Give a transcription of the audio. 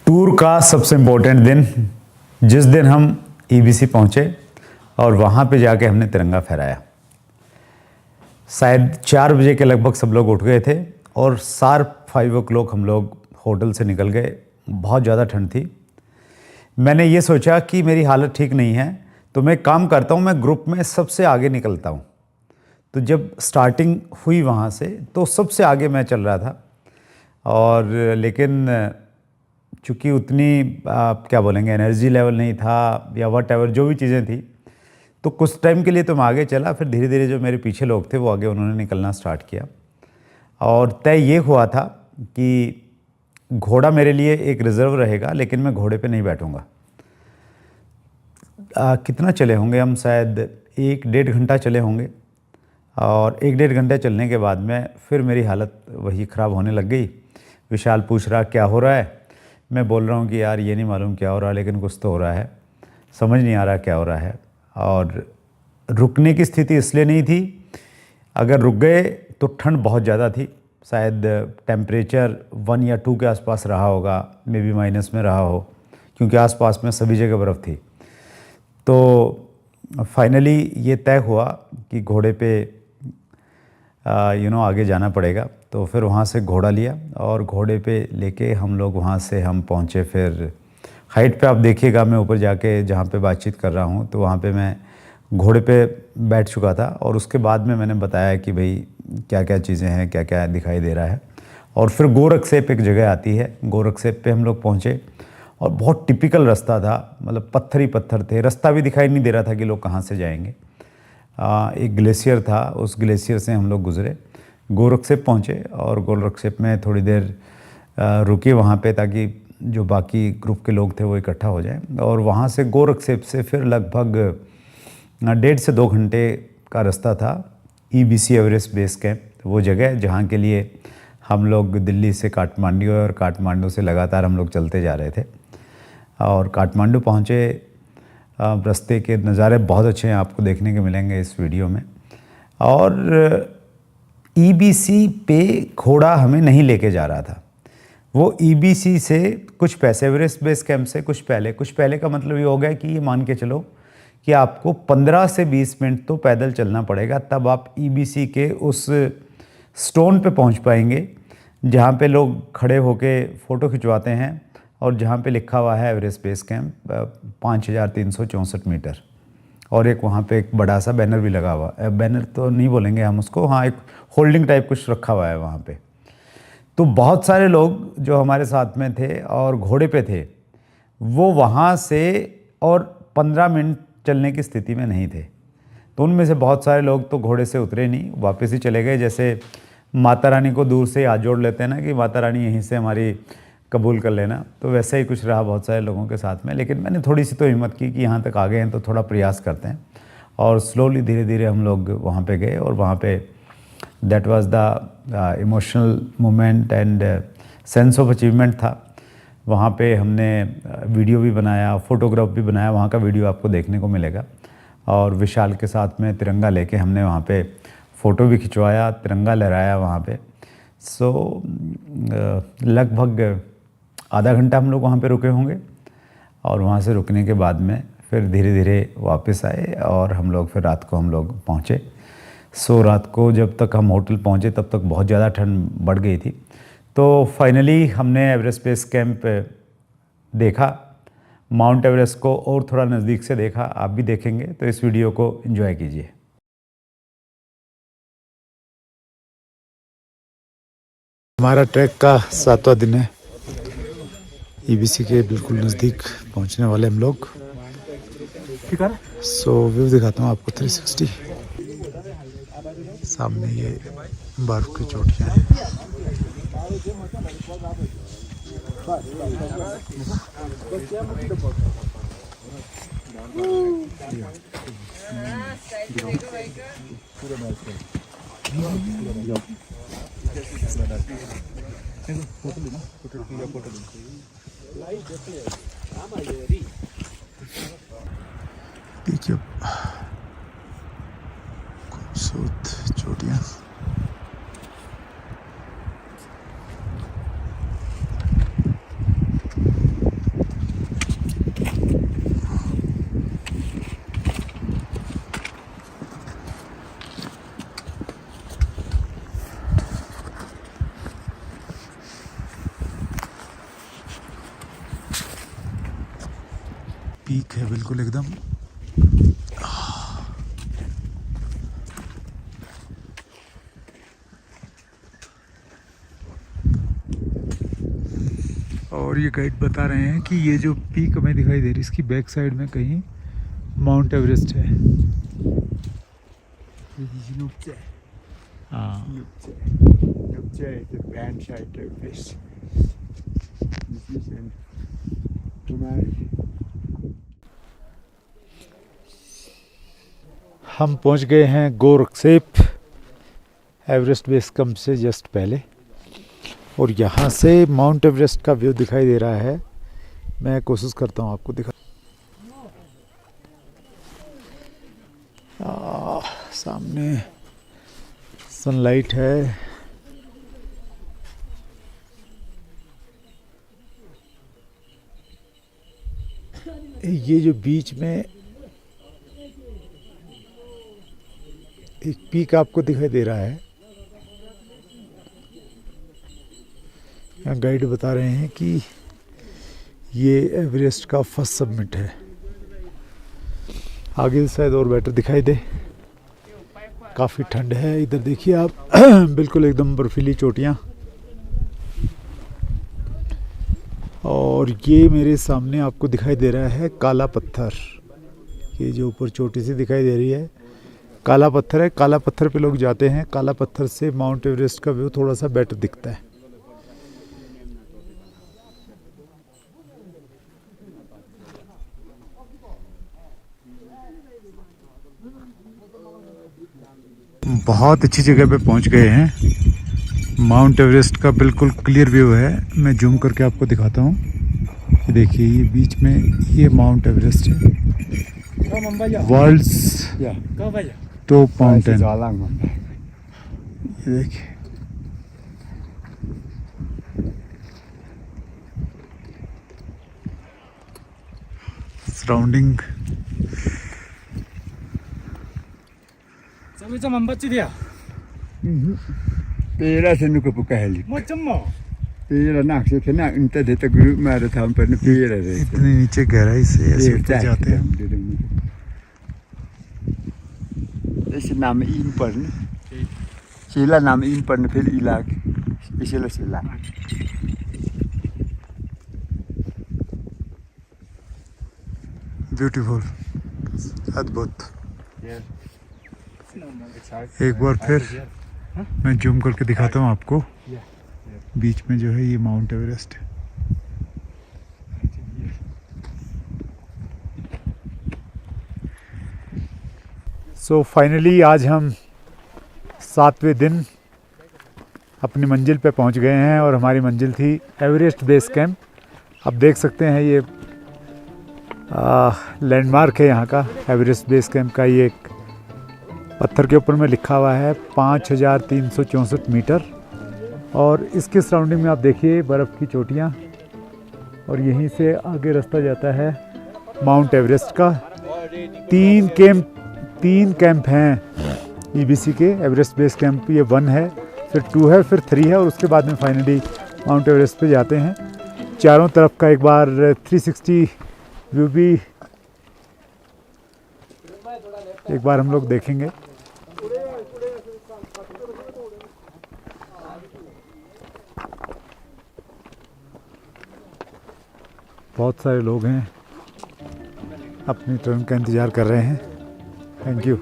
Tour का सबसे important दिन, जिस दिन हम ईबीसी पहुँचे और वहाँ पे जाके हमने तिरंगा फहराया। शायद 4 बजे के लगभग सब लोग उठ गए थे और शार्प 5 o'clock हम लोग होटल से निकल गए। बहुत ज़्यादा ठंड थी। मैंने ये सोचा कि मेरी हालत ठीक नहीं है, तो मैं काम करता हूँ, मैं ग्रुप में सबसे आगे निकलता हूँ। तो जब स्टार्टिंग हुई वहाँ से, तो सबसे आगे मैं चल रहा था। और लेकिन चूँकि उतनी क्या बोलेंगे, एनर्जी लेवल नहीं था या वट एवर जो भी चीज़ें थी, तो कुछ टाइम के लिए तो मैं आगे चला। फिर धीरे धीरे जो मेरे पीछे लोग थे वो आगे उन्होंने निकलना स्टार्ट किया। और तय ये हुआ था कि घोड़ा मेरे लिए एक रिज़र्व रहेगा, लेकिन मैं घोड़े पे नहीं बैठूंगा। कितना चले होंगे हम, शायद 1-1.5 घंटा चले होंगे। और 1-1.5 घंटे चलने के बाद में फिर मेरी हालत वही ख़राब होने लग गई। विशाल पूछ रहा क्या हो रहा है, मैं बोल रहा हूँ कि यार ये नहीं मालूम क्या हो रहा है, लेकिन कुछ तो हो रहा है, समझ नहीं आ रहा क्या हो रहा है। और रुकने की स्थिति इसलिए नहीं थी, अगर रुक गए तो ठंड बहुत ज़्यादा थी। शायद टेम्परेचर 1 या 2 के आसपास रहा होगा, मे बी माइनस में रहा हो, क्योंकि आसपास में सभी जगह बर्फ़ थी। तो फाइनली ये तय हुआ कि घोड़े पे आगे जाना पड़ेगा। तो फिर वहाँ से घोड़ा लिया और घोड़े पे लेके हम लोग वहाँ से हम पहुँचे। फिर हाइट पे आप देखिएगा, मैं ऊपर जाके जहाँ पे बातचीत कर रहा हूँ, तो वहाँ पे मैं घोड़े पे बैठ चुका था। और उसके बाद में मैंने बताया कि भाई क्या क्या चीज़ें हैं, क्या क्या दिखाई दे रहा है। और फिर गोरखसेप एक जगह आती है, गोरखसेप पे हम लोग पहुँचे और बहुत टिपिकल रास्ता था, मतलब पत्थर ही पत्थर थे, रास्ता भी दिखाई नहीं दे रहा था कि लोग कहाँ से जाएंगे। एक ग्लेशियर था, उस ग्लेशियर से हम लोग गुज़रे, गोरखसेप पहुँचे। और गोरखसेप में थोड़ी देर रुके वहाँ पे, ताकि जो बाकी ग्रुप के लोग थे वो इकट्ठा हो जाएं। और वहाँ से गोरखसेप से फिर लगभग 1.5 से 2 घंटे का रास्ता था ईबीसी एवरेस्ट बेस कैंप, वो जगह जहाँ के लिए हम लोग दिल्ली से काठमांडू और काठमांडू से लगातार हम लोग चलते जा रहे थे। और काठमांडू पहुँचे, रास्ते के नज़ारे बहुत अच्छे हैं, आपको देखने के मिलेंगे इस वीडियो में। और ईबीसी पे घोड़ा हमें नहीं लेके जा रहा था, वो ईबीसी से कुछ पैसे, एवरेस्ट बेस कैंप से कुछ पहले का मतलब ये हो गया कि ये मान के चलो कि आपको 15 से 20 मिनट तो पैदल चलना पड़ेगा, तब आप ईबीसी के उस स्टोन पे पहुंच पाएंगे जहां पे लोग खड़े होके फ़ोटो खिंचवाते हैं और जहां पे लिखा हुआ है एवरेस्ट बेस कैंप 5364 मीटर। और एक वहाँ पे एक बड़ा सा बैनर भी लगा हुआ है, बैनर तो नहीं बोलेंगे हम उसको, हाँ, एक होल्डिंग टाइप कुछ रखा हुआ है वहाँ पे। तो बहुत सारे लोग जो हमारे साथ में थे और घोड़े पे थे, वो वहाँ से और 15 मिनट चलने की स्थिति में नहीं थे। तो उनमें से बहुत सारे लोग तो घोड़े से उतरे नहीं, वापस ही चले गए। जैसे माता रानी को दूर से हाथ जोड़ लेते हैं ना कि माता रानी यहीं से हमारी कबूल कर लेना, तो वैसे ही कुछ रहा बहुत सारे लोगों के साथ में। लेकिन मैंने थोड़ी सी तो हिम्मत की कि यहाँ तक आ गए हैं तो थोड़ा प्रयास करते हैं। और स्लोली धीरे धीरे हम लोग वहाँ पे गए। और वहाँ पे that was the emotional moment and sense of achievement था। वहाँ पे हमने वीडियो भी बनाया, फ़ोटोग्राफ भी बनाया, वहाँ का वीडियो आपको देखने को मिलेगा। और विशाल के साथ में तिरंगा लेके हमने वहाँ पे फ़ोटो भी खिंचवाया, तिरंगा लहराया वहाँ पे। सो लगभग आधा घंटा हम लोग वहाँ पे रुके होंगे। और वहाँ से रुकने के बाद में फिर धीरे धीरे वापस आए और हम लोग फिर रात को हम लोग पहुँचे। सो रात को जब तक हम होटल पहुँचे तब तक बहुत ज़्यादा ठंड बढ़ गई थी। तो फाइनली हमने एवरेस्ट बेस कैंप देखा, माउंट एवरेस्ट को और थोड़ा नज़दीक से देखा। आप भी देखेंगे तो इस वीडियो को एंजॉय कीजिए। हमारा ट्रैक का 7वां दिन है। ईबीसी के बिल्कुल नज़दीक पहुंचने वाले हम लोग। सो व्यू दिखाता हूँ आपको 360। सामने ये बर्फ की चोटियाँ हैं। देखिए खूबसूरत चोटियाँ। पीक है बिल्कुल एकदम। और ये गाइड बता रहे हैं कि ये जो पीक हमें दिखाई दे रही है इसकी बैक साइड में कहीं माउंट एवरेस्ट है। हाँ हम पहुंच गए हैं गोरखसेप एवरेस्ट बेस कैंप से जस्ट पहले, और यहाँ से माउंट एवरेस्ट का व्यू दिखाई दे रहा है। मैं कोशिश करता हूँ आपको दिखा। सामने सनलाइट है। ये जो बीच में एक पीक आपको दिखाई दे रहा है, यहाँ गाइड बता रहे हैं कि ये एवरेस्ट का फर्स्ट सबमिट है। आगे शायद और बेटर दिखाई दे। काफ़ी ठंड है इधर, देखिए आप बिल्कुल एकदम बर्फीली चोटियाँ। और ये मेरे सामने आपको दिखाई दे रहा है काला पत्थर। ये जो ऊपर चोटी सी दिखाई दे रही है काला पत्थर है। काला पत्थर पे लोग जाते हैं। काला पत्थर से माउंट एवरेस्ट का व्यू थोड़ा सा बेटर दिखता है। बहुत अच्छी जगह पे पहुंच गए हैं। माउंट एवरेस्ट का बिल्कुल क्लियर व्यू है। मैं जूम करके आपको दिखाता हूँ। ये देखिए, ये बीच में ये माउंट एवरेस्ट है, वर्ल्ड्स टॉप माउंटेन। ये देखिए, सराउंडिंग पेरा से नुको पुका हेली पेरा नाक से ना इंटर देता ग्रुप में आ रहा था हम पर पेरा रे इतने नीचे गहराई से ऐसे ऊपर जाते हैं। ऐसे नाम इन पर न शिला नाम इन पर न फिर इलाक इसीला शिला ब्यूटीफुल, अद्भुत। एक बार फिर मैं जूम करके दिखाता हूँ आपको। बीच में जो है ये माउंट एवरेस्ट है। सो फाइनली आज हम 7वें दिन अपनी मंजिल पे पहुंच गए हैं, और हमारी मंजिल थी एवरेस्ट बेस कैंप। आप देख सकते हैं ये लैंडमार्क है यहाँ का, एवरेस्ट बेस कैंप का। ये एक पत्थर के ऊपर में लिखा हुआ है 5364 मीटर, और इसके सराउंडिंग में आप देखिए बर्फ़ की चोटियाँ, और यहीं से आगे रास्ता जाता है माउंट एवरेस्ट का। 3 कैंप हैं ईबीसी के एवरेस्ट बेस कैंप। ये 1 है, फिर 2 है, फिर 3 है, और उसके बाद में फाइनली माउंट एवरेस्ट पे जाते हैं। चारों तरफ का एक बार 360 व्यू भी एक बार हम लोग देखेंगे। बहुत सारे लोग हैं, अपनी टर्न का इंतज़ार कर रहे हैं। Thank you.